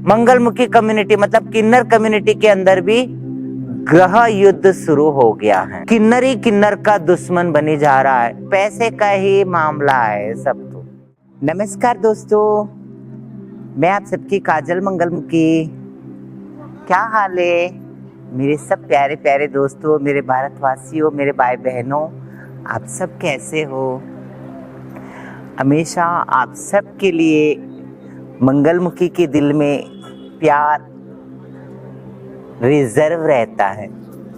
मंगलमुखी community मतलब किन्नर community के अंदर भी ग्रह युद्ध शुरू हो गया है। किन्नर ही किन्नर का दुश्मन बनी जा रहा है, पैसे का ही मामला है सब तो। नमस्कार दोस्तों, मैं आप सबकी काजल मंगलमुखी। क्या हाल है मेरे सब प्यारे प्यारे दोस्तों, मेरे भारतवासियों, मेरे भाई बहनों, आप सब कैसे हो? हमेशा आप सब के लिए मंगलमुखी के दिल में प्यार रिजर्व रहता है।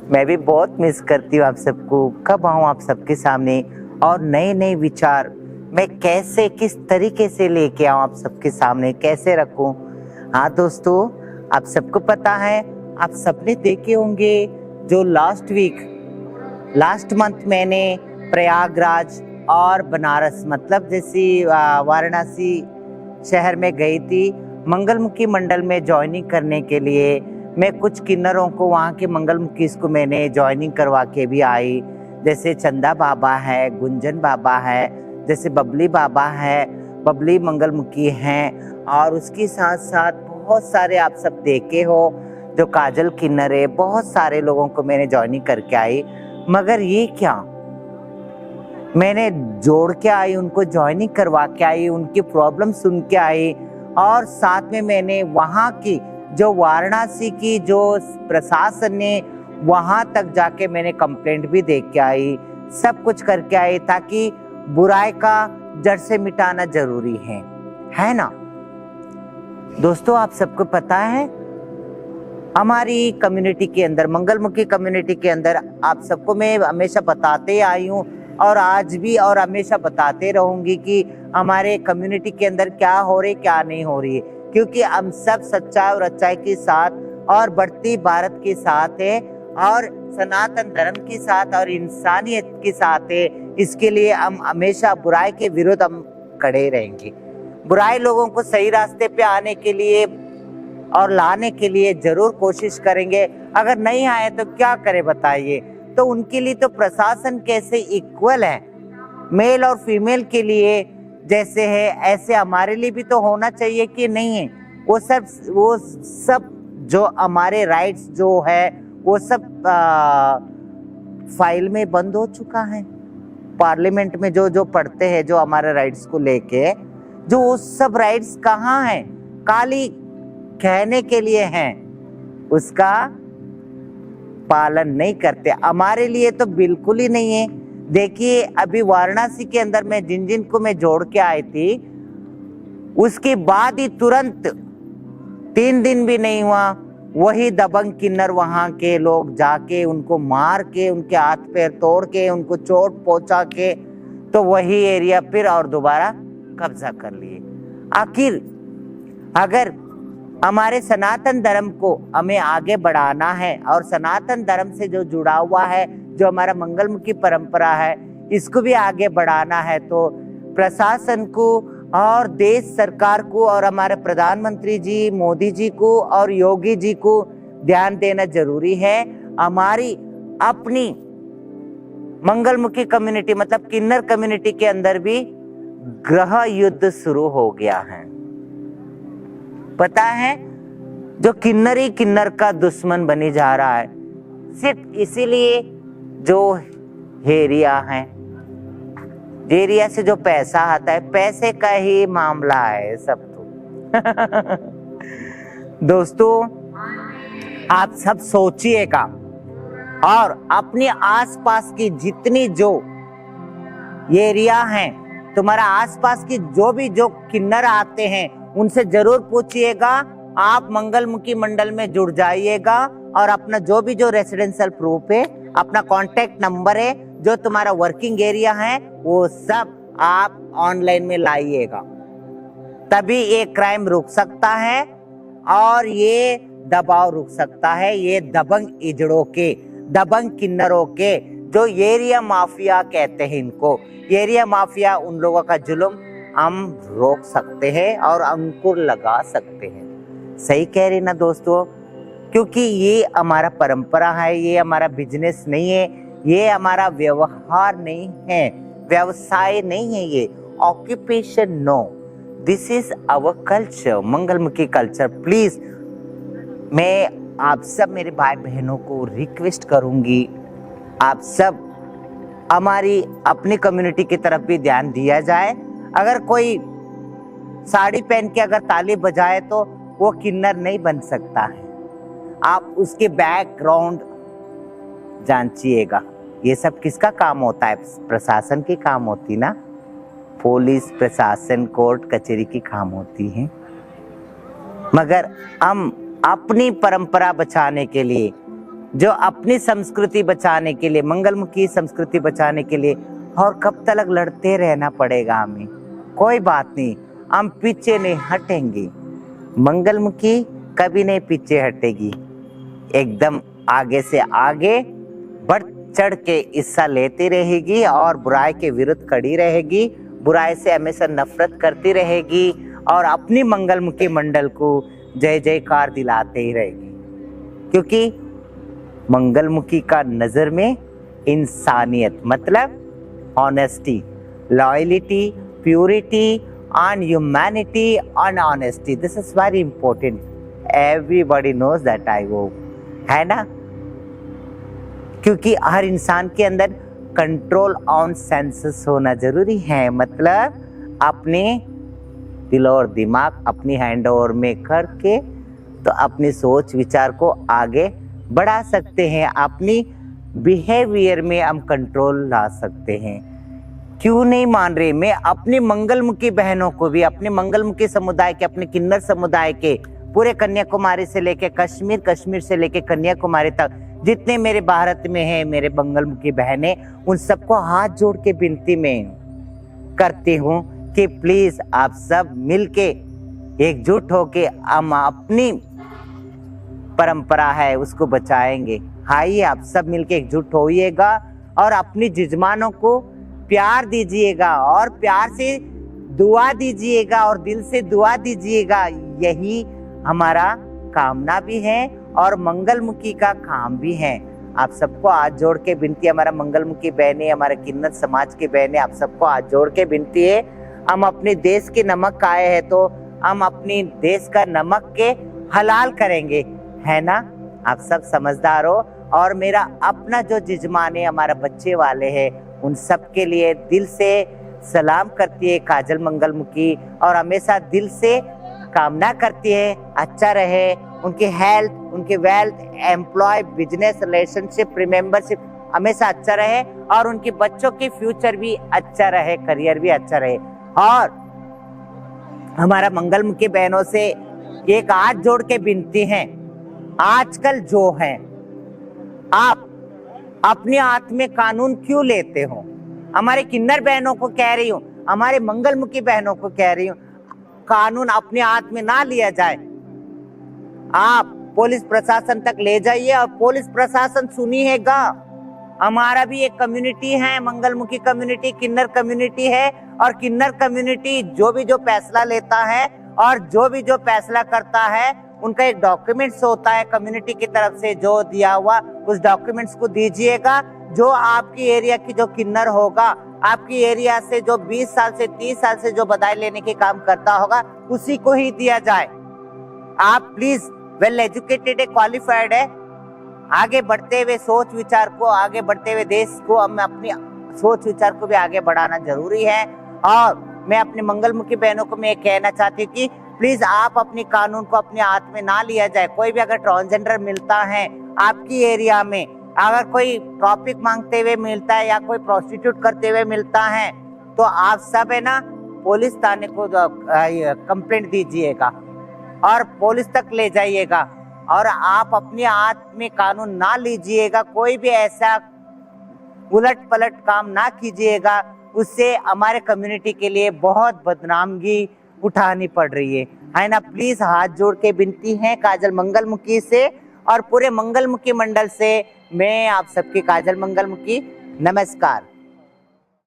मैं भी बहुत मिस करती हूँ आप सबको। कब आऊँ आप सबके सामने और नए नए विचार मैं कैसे किस तरीके से लेके आऊँ आप सबके सामने, कैसे रखूँ। हाँ दोस्तों, आप सबको पता है, आप सबने देखे होंगे जो लास्ट मंथ मैंने प्रयागराज और बनारस मतलब जैसी वाराणसी शहर में गई थी मंगलमुखी मंडल में ज्वाइनिंग करने के लिए। मैं कुछ किन्नरों को वहाँ के मंगलमुखी को मैंने ज्वाइनिंग करवा के भी आई, जैसे चंदा बाबा है, गुंजन बाबा है, जैसे बबली बाबा है, बबली मंगलमुखी हैं, और उसके साथ साथ बहुत सारे आप सब देखे हो जो काजल किन्नर है। बहुत सारे लोगों को मैंने ज्वाइनिंग करके आई, मगर ये क्या, मैंने जोड़ के आई, उनको ज्वाइनिंग करवा के आई, उनकी प्रॉब्लम सुन के आई, और साथ में मैंने वहाँ की जो वाराणसी की जो प्रशासन ने वहाँ तक जाके मैंने कंप्लेंट भी दे के आई, सब कुछ करके आई, ताकि बुराई का जड़ से मिटाना जरूरी है ना दोस्तों। आप सबको पता है हमारी कम्युनिटी के अंदर, मंगलमुखी कम्युनिटी के अंदर, आप सबको मैं हमेशा बताते आई हूँ और आज भी और हमेशा बताते रहूंगी कि हमारे कम्युनिटी के अंदर क्या हो रही क्या नहीं हो रही है, क्योंकि हम सब सच्चाई और अच्छाई के साथ और बढ़ती भारत के साथ है और सनातन धर्म के साथ और इंसानियत के साथ है। इसके लिए हम हमेशा बुराई के विरुद्ध हम खड़े रहेंगे। बुराई लोगों को सही रास्ते पे आने के लिए और लाने के लिए जरूर कोशिश करेंगे। अगर नहीं आए तो क्या करें बताइए। तो उनके लिए तो प्रशासन कैसे इक्वल है, मेल और फीमेल के लिए जैसे है, ऐसे हमारे लिए भी तो होना चाहिए कि नहीं है। वो सब जो हमारे राइट्स जो है वो सब फाइल में बंद हो चुका है। पार्लियामेंट में जो पढ़ते हैं जो हमारे राइट्स को लेके, जो वो सब राइट्स कहाँ हैं? खाली कहने के लिए हैं, उसका पालन नहीं करते। हमारे लिए तो बिल्कुल ही नहीं है। देखिए अभी वाराणसी के अंदर मैं जिन को मैं जोड़ के आई थी, उसके बाद ही तुरंत 3 दिन भी नहीं हुआ, वही दबंग किन्नर वहां के लोग जाके उनको मार के, उनके हाथ पैर तोड़ के, उनको चोट पहुंचा के, तो वही एरिया फिर और दोबारा कब्जा कर लिए। आखिर अगर हमारे सनातन धर्म को हमें आगे बढ़ाना है और सनातन धर्म से जो जुड़ा हुआ है, जो हमारा मंगलमुखी परंपरा है, इसको भी आगे बढ़ाना है, तो प्रशासन को और देश सरकार को और हमारे प्रधानमंत्री जी मोदी जी को और योगी जी को ध्यान देना जरूरी है। हमारी अपनी मंगलमुखी कम्युनिटी मतलब किन्नर कम्युनिटी के अंदर भी ग्रह युद्ध शुरू हो गया है। पता है, जो किन्नर ही किन्नर का दुश्मन बनी जा रहा है, सिर्फ इसीलिए जो हेरिया है, एरिया से जो पैसा आता है, पैसे का ही मामला है सब तो। दोस्तों आप सब सोचिएगा और अपने आसपास की जितनी जो एरिया हैं, तुम्हारा आसपास की जो किन्नर आते हैं, उनसे जरूर पूछिएगा। आप मंगलमुखी मंडल में जुड़ जाइएगा और अपना जो रेसिडेंशियल प्रूफ है, अपना कॉन्टेक्ट नंबर है, जो तुम्हारा वर्किंग एरिया है, वो सब आप ऑनलाइन में लाइएगा। तभी ये क्राइम रुक सकता है और ये दबाव रुक सकता है। ये दबंग इजड़ों के, दबंग किन्नरों के, जो एरिया माफिया कहते हैं इनको, एरिया माफिया, उन लोगों का जुल्म हम रोक सकते हैं और अंकुर लगा सकते हैं। सही कह रही ना दोस्तों? क्योंकि ये हमारा परंपरा है, ये हमारा बिजनेस नहीं है, ये हमारा व्यवहार नहीं है, व्यवसाय नहीं है, ये occupation no. This is our culture, मंगलमुखी कल्चर। प्लीज मैं आप सब मेरे भाई बहनों को रिक्वेस्ट करूंगी, आप सब हमारी अपनी कम्युनिटी की तरफ भी ध्यान दिया जाए। अगर कोई साड़ी पहन के अगर ताली बजाए तो वो किन्नर नहीं बन सकता है। आप उसके बैकग्राउंड जांचिएगा। ये सब किसका काम होता है? प्रशासन की काम होती ना, पुलिस प्रशासन कोर्ट कचहरी की काम होती है। मगर हम अपनी परंपरा बचाने के लिए, जो अपनी संस्कृति बचाने के लिए, मंगलमुखी संस्कृति बचाने के लिए, और कब तक लड़ते रहना पड़ेगा हमें? कोई बात नहीं, हम पीछे नहीं हटेंगे। मंगलमुखी कभी नहीं पीछे हटेगी, एकदम आगे से आगे बढ़ चढ़ के हिस्सा लेती रहेगी और बुराई के विरुद्ध खड़ी रहेगी, बुराई से हमेशा नफरत करती रहेगी और अपनी मंगलमुखी मंडल को जय जयकार दिलाते ही रहेगी। क्योंकि मंगलमुखी का नजर में इंसानियत मतलब honesty, loyalty, purity and humanity and honesty, this is very important, everybody knows that I hope, है ना? क्योंकि हर इंसान के अंदर कंट्रोल ऑन सेंसेस होना जरूरी है। मतलब अपने दिल और दिमाग अपनी हैंड ओवर में करके तो अपनी सोच विचार को आगे बढ़ा सकते हैं, अपनी बिहेवियर में हम कंट्रोल ला सकते हैं। क्यों नहीं मान रहे? मैं अपनी मंगलमुखी बहनों को भी, अपने मंगलमुखी समुदाय के, अपने किन्नर समुदाय के, पूरे कन्याकुमारी से लेके कश्मीर, कश्मीर से लेके कन्याकुमारी तक जितने मेरे भारत में हैं मेरे मंगलमुखी बहनें, उन सबको हाथ जोड़ के विनती में करती हूँ कि प्लीज आप सब मिलके एकजुट होके हम अपनी परंपरा है उसको बचाएंगे। आइए आप सब मिलके एकजुट होइएगा और अपनी जजमानों को प्यार दीजिएगा और प्यार से दुआ दीजिएगा और दिल से दुआ दीजिएगा। यही हमारा कामना भी है और मंगलमुखी का काम भी है। आप सबको हाथ जोड़ के विनती, हमारा मंगलमुखी बहनें, हमारे किन्नर समाज की बहनें, आप सबको हाथ जोड़ के विनती है, हम अपने देश के नमक खाए हैं तो हम अपनी देश का नमक के हलाल करेंगे, है ना? आप सब समझदार हो। और मेरा अपना जो जजमान है, हमारा बच्चे वाले हैं, उन सब के लिए दिल से सलाम करती है काजल मंगलमुखी और हमेशा दिल से कामना करती है अच्छा रहे उनकी हेल्थ, उनकी वेल्थ, एम्प्लॉय, बिजनेस, रिलेशनशिप, रिमेंबरशिप हमेशा अच्छा रहे और उनके बच्चों की फ्यूचर भी अच्छा रहे, करियर भी अच्छा रहे। और हमारा मंगलमुखी बहनों से एक हाथ जोड़ के विनती है, आजकल जो है आप अपने हाथ में कानून क्यों लेते हो? हमारे किन्नर बहनों को कह रही हूँ, हमारे मंगलमुखी बहनों को कह रही हूँ, कानून अपने हाथ में ना लिया जाए। आप पुलिस प्रशासन तक ले जाइए और पुलिस प्रशासन सुनिएगा। हमारा भी एक कम्युनिटी है, मंगलमुखी कम्युनिटी, किन्नर कम्युनिटी है और किन्नर कम्युनिटी जो भी जो फैसला लेता है और जो भी जो फैसला करता है उनका एक डॉक्यूमेंट्स होता है कम्युनिटी की तरफ से जो दिया हुआ, उस डॉक्यूमेंट्स को दीजिएगा। जो आपकी एरिया की जो किन्नर होगा, आपकी एरिया से जो 20 साल से 30 साल से जो बधाई लेने के काम करता होगा उसी को ही दिया जाए। आप प्लीज वेल एजुकेटेड है, क्वालिफाइड है, आगे बढ़ते हुए सोच विचार को, आगे बढ़ते हुए देश को, हमें अपनी सोच विचार को भी आगे बढ़ाना जरूरी है। और मैं अपने मंगलमुखी बहनों को मैं कहना चाहती हूँ कि प्लीज आप अपने कानून को अपने हाथ में ना लिया जाए। कोई भी अगर ट्रांसजेंडर मिलता है आपकी एरिया में, अगर कोई टॉपिक मांगते हुए मिलता है या कोई प्रोस्टिट्यूट करते हुए मिलता है तो आप सब है ना पुलिस थाने को कंप्लेंट दीजिएगा और पुलिस तक ले जाइएगा और आप अपने हाथ में कानून ना लीजिएगा। कोई भी ऐसा उलट पलट काम ना कीजिएगा, उससे हमारे कम्युनिटी के लिए बहुत बदनामगी उठानी पड़ रही है ना? प्लीज हाथ जोड़ के विनती है काजल मंगलमुखी से और पूरे मंगलमुखी मंडल से, मैं आप सबकी काजल मंगलमुखी नमस्कार।